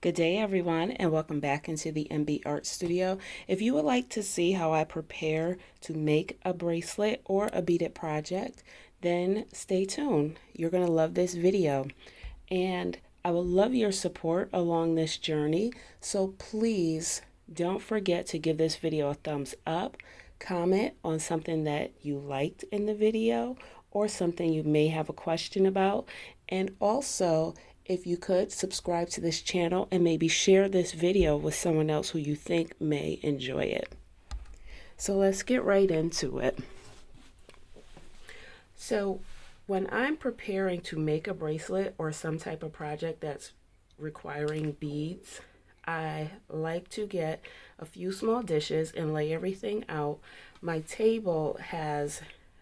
Good day, everyone, and welcome back into the MB Art Studio. If you would like to see how I prepare to make a bracelet or a beaded project, then stay tuned. You're going to love this video, and I would love your support along this journey. So please don't forget to give this video a thumbs up, comment on something that you liked in the video or something you may have a question about, and also if you could subscribe to this channel and maybe share this video with someone else who you think may enjoy it. So let's get right into it. So when I'm preparing to make a bracelet or some type of project that's requiring beads, I like to get a few small dishes and lay everything out. My table has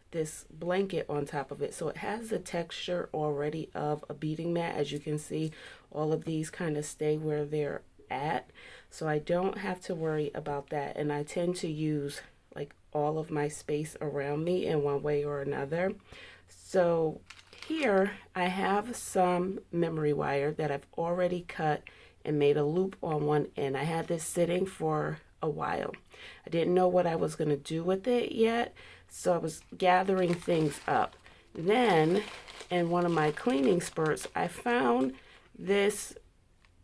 this blanket on top of it, so it has the texture already of a beading mat. As you can see, all of these kind of stay where they're at, so I don't have to worry about that. And I tend to use like all of my space around me in one way or another. So here I have some memory wire that I've already cut and made a loop on one end. I had this sitting for a while. I didn't know what I was going to do with it yet, so I was gathering things up. Then in one of my cleaning spurts, I found this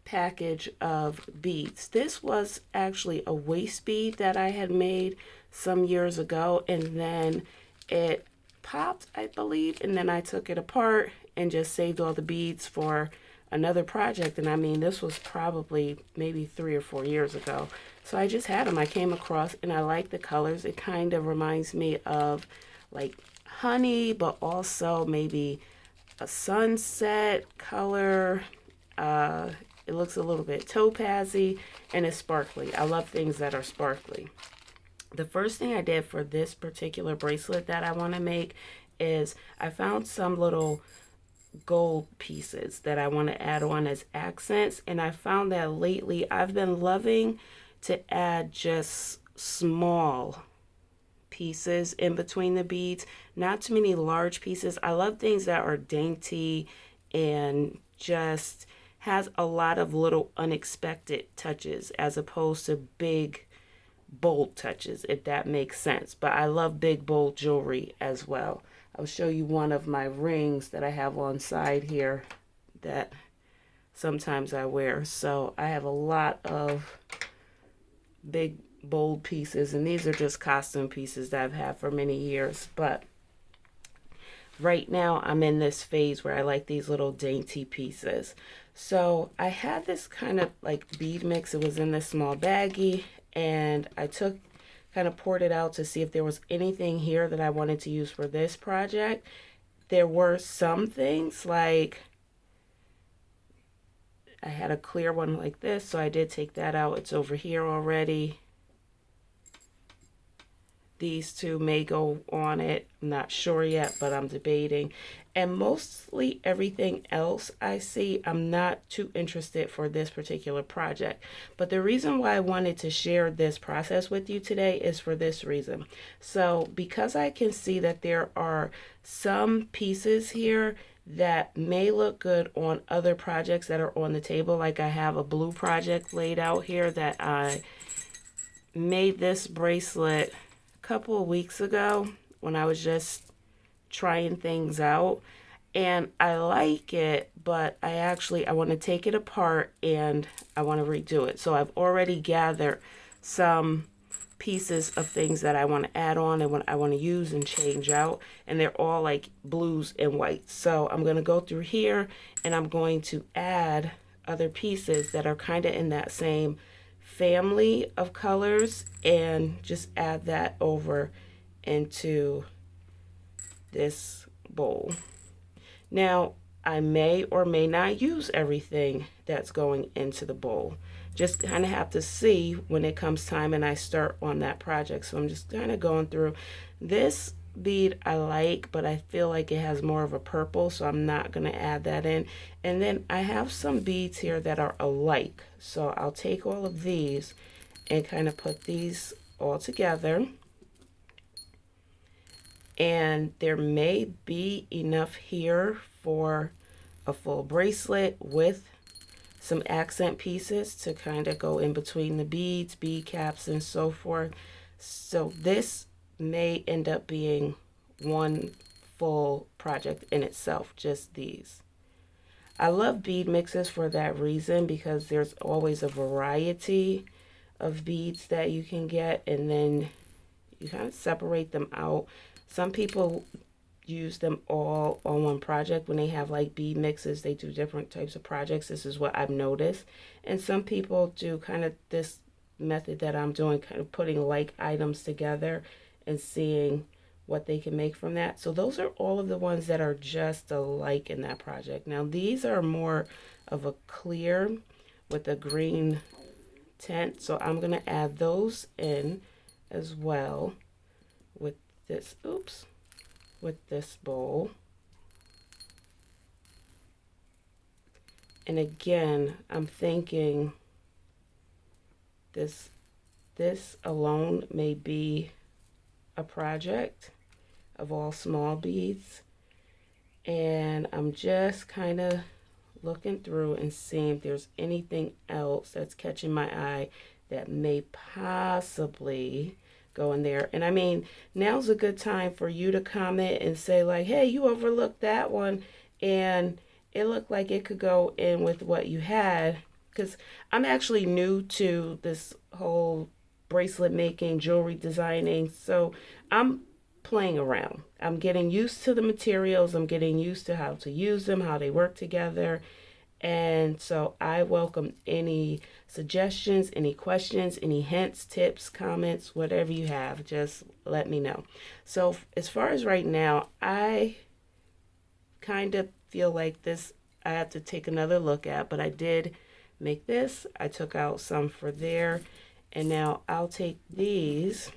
package of beads. This was actually a waist bead that I had made some years ago, and then it popped, I believe, and then I took it apart and just saved all the beads for another project. And I mean, this was probably maybe 3 or 4 years ago. So I just had them. I came across and I like the colors. It kind of reminds me of like honey, but also maybe a sunset color. It looks a little bit topazy and it's sparkly. I love things that are sparkly. The first thing I did for this particular bracelet that I want to make is I found some little gold pieces that I want to add on as accents, and I found that lately I've been loving to add just small pieces in between the beads, not too many large pieces. I love things that are dainty and just has a lot of little unexpected touches as opposed to big bold touches, if that makes sense. But I love big bold jewelry as well. I'll show you one of my rings that I have on side here that sometimes I wear. So I have a lot of big bold pieces, and these are just costume pieces that I've had for many years. But right now I'm in this phase where I like these little dainty pieces. So I had this kind of like bead mix. It was in this small baggie, and I kind of poured it out to see if there was anything here that I wanted to use for this project. There were some things, like I had a clear one like this, so I did take that out. It's over here already. These two may go on it. I'm not sure yet, but I'm debating. And mostly everything else I see, I'm not too interested for this particular project. But the reason why I wanted to share this process with you today is for this reason. So because I can see that there are some pieces here that may look good on other projects that are on the table. Like I have a blue project laid out here that I made this bracelet couple of weeks ago when I was just trying things out, and I like it, but I want to take it apart and I want to redo it. So I've already gathered some pieces of things that I want to add on and what I want to use and change out, and they're all like blues and whites. So I'm going to go through here and I'm going to add other pieces that are kind of in that same family of colors and just add that over into this bowl. Now I may or may not use everything that's going into the bowl. Just kind of have to see when it comes time and I start on that project. So I'm just kind of going through. This bead I like, but I feel like it has more of a purple, so I'm not going to add that in. And then I have some beads here that are alike, so I'll take all of these and kind of put these all together. And there may be enough here for a full bracelet with some accent pieces to kind of go in between the beads, bead caps, and so forth. So this may end up being one full project in itself, just these. I love bead mixes for that reason, because there's always a variety of beads that you can get, and then you kind of separate them out. Some people use them all on one project. When they have like bead mixes, they do different types of projects. This is what I've noticed. And some people do kind of this method that I'm doing, kind of putting like items together and seeing what they can make from that. So those are all of the ones that are just alike in that project. Now these are more of a clear with a green tint, so I'm going to add those in as well with this, with this bowl. And again, I'm thinking this alone may be a project of all small beads, and I'm just kind of looking through and seeing if there's anything else that's catching my eye that may possibly go in there. And I mean, now's a good time for you to comment and say like, hey, you overlooked that one and it looked like it could go in with what you had, because I'm actually new to this whole bracelet making, jewelry designing, so I'm playing around. I'm getting used to the materials. I'm getting used to how to use them, how they work together. And so I welcome any suggestions, any questions, any hints, tips, comments, whatever you have, just let me know. So as far as right now, I kind of feel like this I have to take another look at, but I did make this. I took out some for there, and now I'll take these,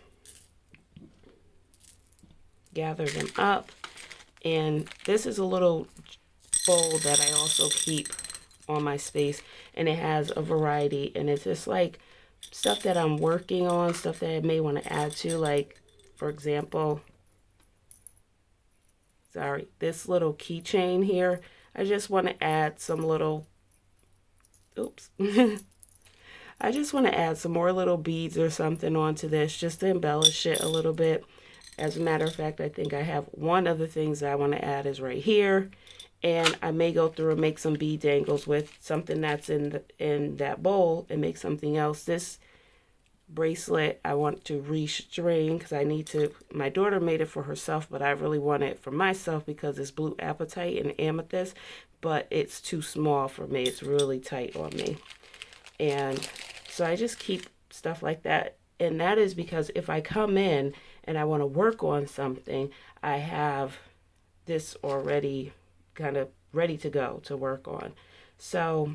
gather them up, and this is a little bowl that I also keep on my space, and it has a variety, and it's just like stuff that I'm working on, stuff that I may want to add to, like for example, this little keychain here. I just want to add some little I just want to add some more little beads or something onto this just to embellish it a little bit. As a matter of fact, I think I have one of the things that I want to add is right here. And I may go through and make some bead dangles with something that's in that bowl and make something else. This bracelet I want to restring because I need to. My daughter made it for herself, but I really want it for myself because it's blue apatite and amethyst, but it's too small for me. It's really tight on me. And so I just keep stuff like that. And that is because if I come in and I want to work on something, I have this already kind of ready to go to work on. So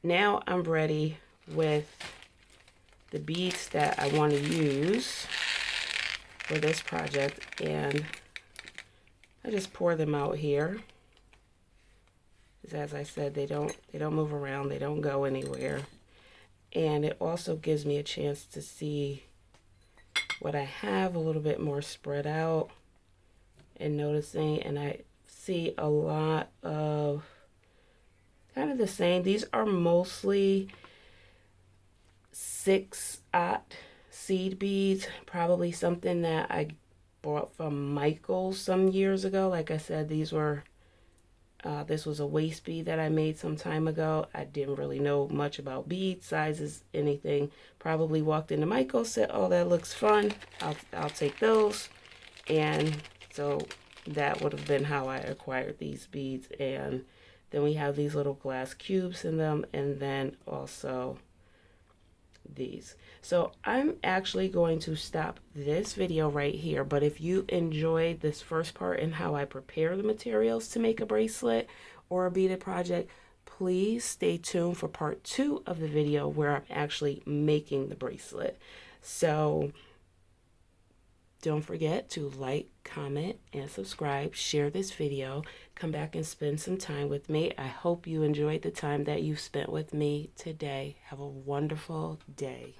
now I'm ready with the beads that I want to use for this project, and I just pour them out here. As I said, they don't move around, they don't go anywhere. And it also gives me a chance to see what I have a little bit more spread out and noticing, and I see a lot of kind of the same. These are mostly 6/0 seed beads, probably something that I bought from Michael's some years ago. Like I said, these were this was a waist bead that I made some time ago. I didn't really know much about bead sizes, anything. Probably walked into Michael's, said, oh, that looks fun. I'll take those. And so that would have been how I acquired these beads. And then we have these little glass cubes in them, and then also these. So I'm actually going to stop this video right here, but if you enjoyed this first part in how I prepare the materials to make a bracelet or a beaded project, please stay tuned for part 2 of the video where I'm actually making the bracelet. So don't forget to like, comment, and subscribe. Share this video. Come back and spend some time with me. I hope you enjoyed the time that you've spent with me today. Have a wonderful day.